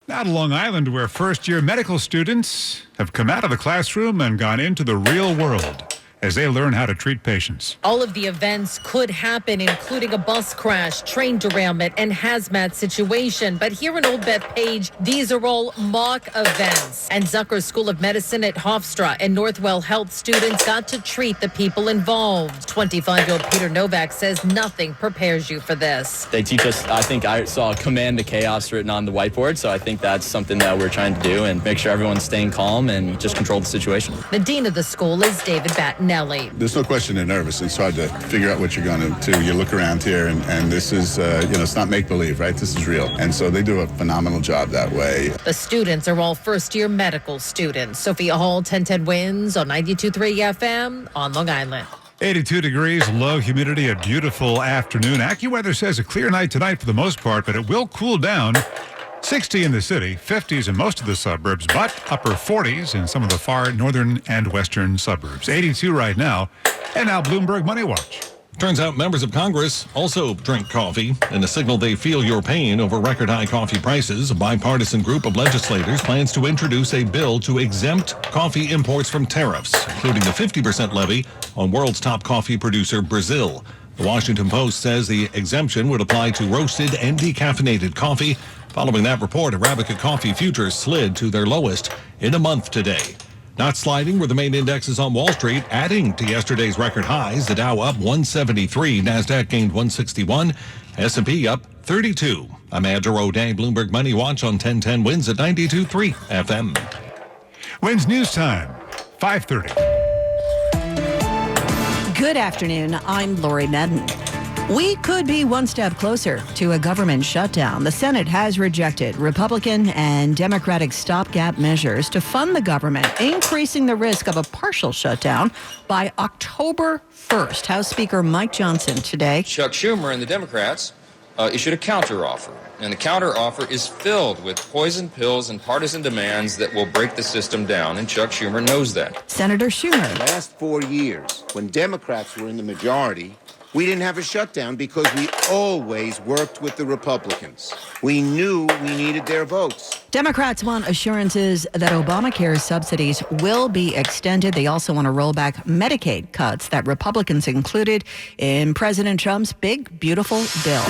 Now to Long Island, where first-year medical students have come out of the classroom and gone into the real world as they learn how to treat patients. All of the events could happen, including a bus crash, train derailment, and hazmat situation. But here in Old Bethpage, these are all mock events. And Zucker School of Medicine at Hofstra and Northwell Health students got to treat the people involved. 25-year-old Peter Novak says nothing prepares you for this. They teach us, I think I saw command to chaos written on the whiteboard, so I think that's something that we're trying to do and make sure everyone's staying calm and just control the situation. The dean of the school is David Batten. There's no question they're nervous. It's hard to figure out what you're going to do. You look around here, and this is, it's not make-believe, right? This is real. And so they do a phenomenal job that way. The students are all first-year medical students. Sophia Hall, 1010 Wins on 92.3 FM on Long Island. 82 degrees, low humidity, a beautiful afternoon. AccuWeather says a clear night tonight for the most part, but it will cool down. 60 in the city, 50s in most of the suburbs, but upper 40s in some of the far northern and western suburbs. 82 right now. And now Bloomberg Money Watch. Turns out members of Congress also drink coffee. In a signal they feel your pain over record-high coffee prices, a bipartisan group of legislators plans to introduce a bill to exempt coffee imports from tariffs, including the 50% levy on world's top coffee producer, Brazil. The Washington Post says the exemption would apply to roasted and decaffeinated coffee. Following that report, Arabica coffee futures slid to their lowest in a month today. Not sliding were the main indexes on Wall Street, adding to yesterday's record highs. The Dow up 173, NASDAQ gained 161, S&P up 32. I'm Andrew O'Day, Bloomberg Money Watch on 1010 Wins at 92.3 FM. Wins News Time, 5:30. Good afternoon. I'm Lori Medden. We could be one step closer to a government shutdown. The Senate has rejected Republican and Democratic stopgap measures to fund the government, increasing the risk of a partial shutdown by October 1st. House Speaker Mike Johnson today. Chuck Schumer and the Democrats issued a counteroffer, and the counteroffer is filled with poison pills and partisan demands that will break the system down, and Chuck Schumer knows that. Senator Schumer. The last 4 years, when Democrats were in the majority, we didn't have a shutdown because we always worked with the Republicans. We knew we needed their votes. Democrats want assurances that Obamacare subsidies will be extended. They also want to roll back Medicaid cuts that Republicans included in President Trump's big, beautiful bill.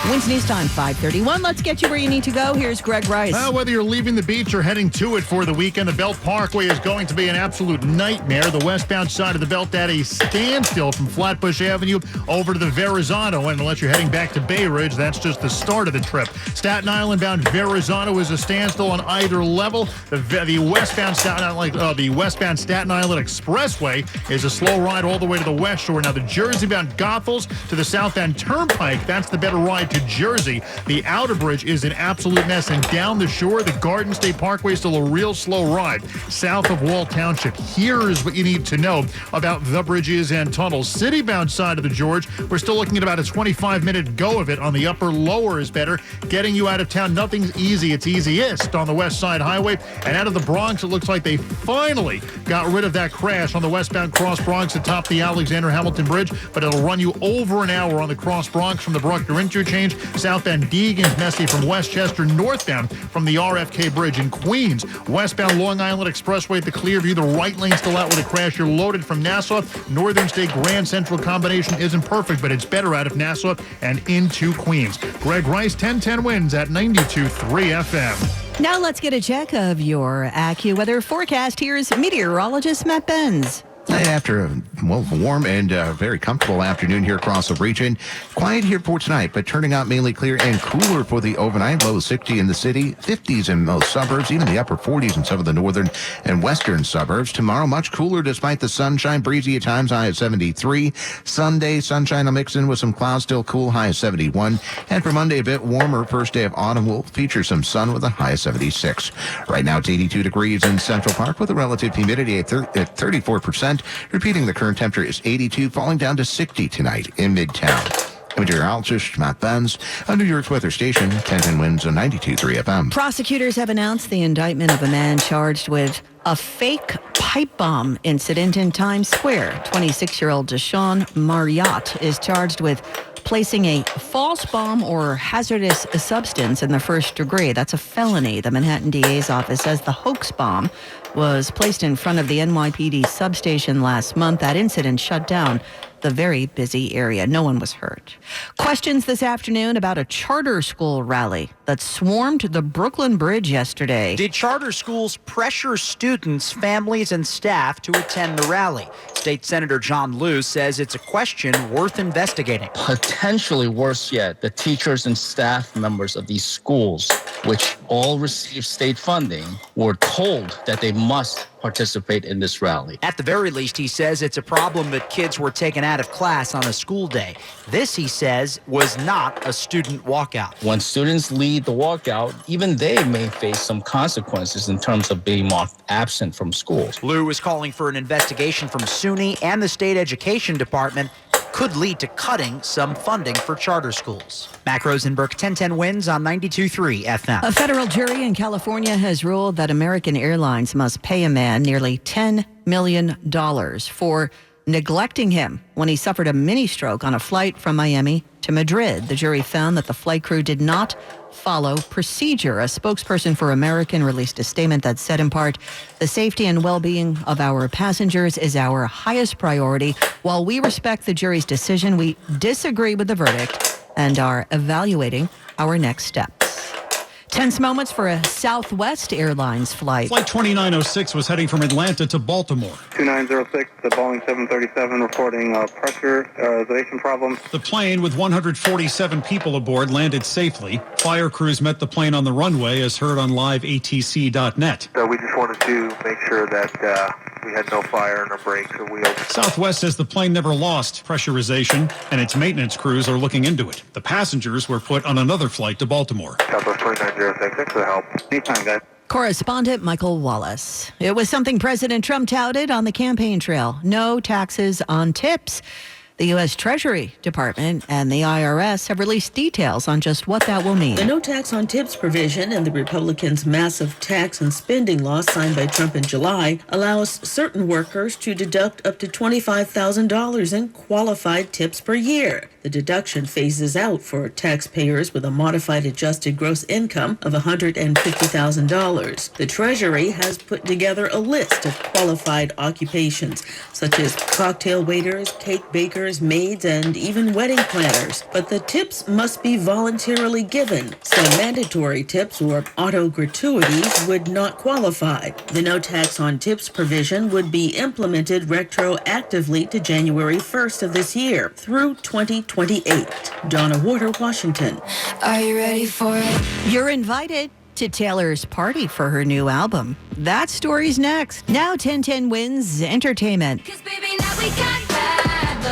Wins News Time, 5:31. Let's get you where you need to go. Here's Greg Rice. Whether you're leaving the beach or heading to it for the weekend, the Belt Parkway is going to be an absolute nightmare. The westbound side of the Belt at a standstill from Flatbush Avenue over to the Verrazano. And unless you're heading back to Bay Ridge, that's just the start of the trip. Staten Island bound Verrazano is a standstill on either level. The westbound Staten Island, Expressway is a slow ride all the way to the West Shore. Now the Jersey-bound Goethals to the southbound Turnpike, that's the better ride to Jersey. The outer bridge is an absolute mess, and down the shore, the Garden State Parkway is still a real slow ride. South of Wall Township, here's what you need to know about the bridges and tunnels. City-bound side of the George, we're still looking at about a 25-minute go of it. On the upper lower is better. Getting you out of town, nothing's easy. It's easiest on the West Side Highway. And out of the Bronx, it looks like they finally got rid of that crash on the westbound Cross Bronx atop the Alexander Hamilton Bridge, but it'll run you over an hour on the Cross Bronx from the Bruckner interchange. Southbound Deegan's messy from Westchester, northbound from the RFK Bridge in Queens. Westbound Long Island Expressway at the Clearview, the right lane still out with a crash. You're loaded from Nassau. Northern State Grand Central combination isn't perfect, but it's better out of Nassau and into Queens. Greg Rice, 1010 Wins at 92.3 FM. Now let's get a check of your AccuWeather forecast. Here's meteorologist Matt Benz. After a warm and very comfortable afternoon here across the region, quiet here for tonight, but turning out mainly clear and cooler for the overnight. Low 60 in the city, 50s in most suburbs, even the upper 40s in some of the northern and western suburbs. Tomorrow, much cooler despite the sunshine, breezy at times, high at 73. Sunday, sunshine will mix in with some clouds, still cool, high at 71. And for Monday, a bit warmer. First day of autumn will feature some sun with a high of 76. Right now, it's 82 degrees in Central Park with a relative humidity at 34%. Repeating, the current temperature is 82, falling down to 60 tonight in Midtown. Meteorologist Matt Benz on New York's weather station, 1010 Wins on 92.3 FM. Prosecutors have announced the indictment of a man charged with a fake pipe bomb incident in Times Square. 26-year-old Deshaun Marriott is charged with placing a false bomb or hazardous substance in the first degree. That's a felony. The Manhattan DA's office says the hoax bomb was placed in front of the NYPD substation last month. That incident shut down the very busy area. No one was hurt. Questions this afternoon about a charter school rally that swarmed the Brooklyn Bridge yesterday. Did charter schools pressure students, families, and staff to attend the rally? State Senator John Liu says it's a question worth investigating. Potentially worse yet, the teachers and staff members of these schools, which all receive state funding, were told that they must participate in this rally. At the very least, he says it's a problem that kids were taken out of class on a school day. This, he says, was not a student walkout. When students lead the walkout, even they may face some consequences in terms of being marked absent from schools. Liu is calling for an investigation from SUNY and the state education department. Could lead to cutting some funding for charter schools. Mac Rosenberg, 1010 wins on 92.3 FM. A federal jury in California has ruled that American Airlines must pay a man nearly $10 million for neglecting him when he suffered a mini stroke on a flight from Miami to Madrid. The jury found that the flight crew did not follow procedure. A spokesperson for American released a statement that said in part, "The safety and well-being of our passengers is our highest priority. While we respect the jury's decision, we disagree with the verdict and are evaluating our next steps." Tense moments for a Southwest Airlines flight. Flight 2906 was heading from Atlanta to Baltimore. 2906, the Boeing 737 reporting pressurization problems. The plane with 147 people aboard landed safely. Fire crews met the plane on the runway, as heard on liveatc.net. So we just wanted to make sure that we had no fire, no brakes or wheels. Southwest says the plane never lost pressurization, and its maintenance crews are looking into it. The passengers were put on another flight to Baltimore. Southwest 2906, thanks for the help. Anytime, guys. Correspondent Michael Wallace. It was something President Trump touted on the campaign trail. No taxes on tips. The U.S. Treasury Department and the IRS have released details on just what that will mean. The no tax on tips provision in the Republicans' massive tax and spending law signed by Trump in July allows certain workers to deduct up to $25,000 in qualified tips per year. The deduction phases out for taxpayers with a modified adjusted gross income of $150,000. The Treasury has put together a list of qualified occupations, such as cocktail waiters, cake bakers, maids, and even wedding planners. But the tips must be voluntarily given, so mandatory tips or auto gratuities would not qualify. The no tax on tips provision would be implemented retroactively to January 1st of this year through 2028. Donna Warder, Washington. Are you ready for it? You're invited to Taylor's party for her new album. That story's next. Now 1010 wins entertainment.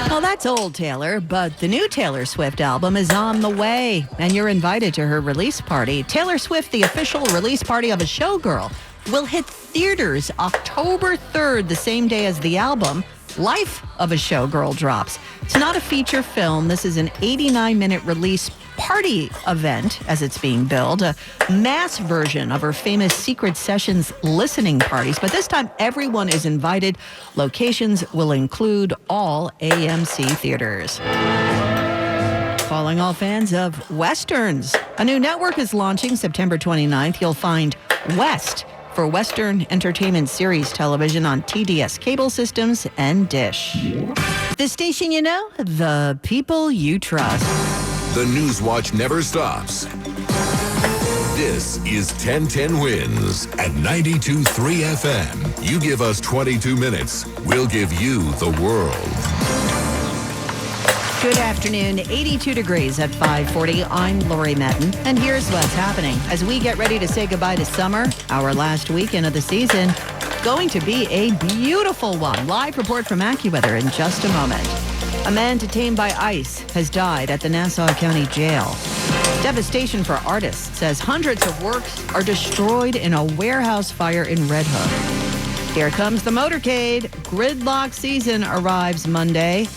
Well, that's old Taylor, but the new Taylor Swift album is on the way, and you're invited to her release party. Taylor Swift, the official release party of a showgirl, will hit theaters October 3rd, the same day as the album Life of a Showgirl drops. It's not a feature film. This is an 89-minute release party event, as it's being billed, a mass version of her famous Secret Sessions listening parties. But this time, everyone is invited. Locations will include all AMC theaters. Calling all fans of Westerns. A new network is launching September 29th. You'll find West for Western Entertainment Series television on TDS cable systems and Dish. The station you know, the people you trust. The News Watch never stops. This is 1010 Wins at 92.3 FM. You give us 22 minutes, we'll give you the world. Good afternoon. 82 degrees at 5:40. I'm Lori Metten, and here's what's happening. As we get ready to say goodbye to summer, our last weekend of the season, going to be a beautiful one. Live report from AccuWeather in just a moment. A man detained by ICE has died at the Nassau County Jail. Devastation for artists, says hundreds of works are destroyed in a warehouse fire in Red Hook. Here comes the motorcade. Gridlock season arrives Monday.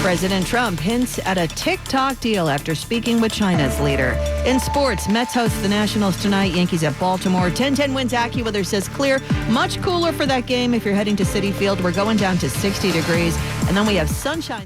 President Trump hints at a TikTok deal after speaking with China's leader. In sports, Mets host the Nationals tonight, Yankees at Baltimore. 1010 wins AccuWeather says clear. Much cooler for that game if you're heading to Citi Field. We're going down to 60 degrees. And then we have sunshine.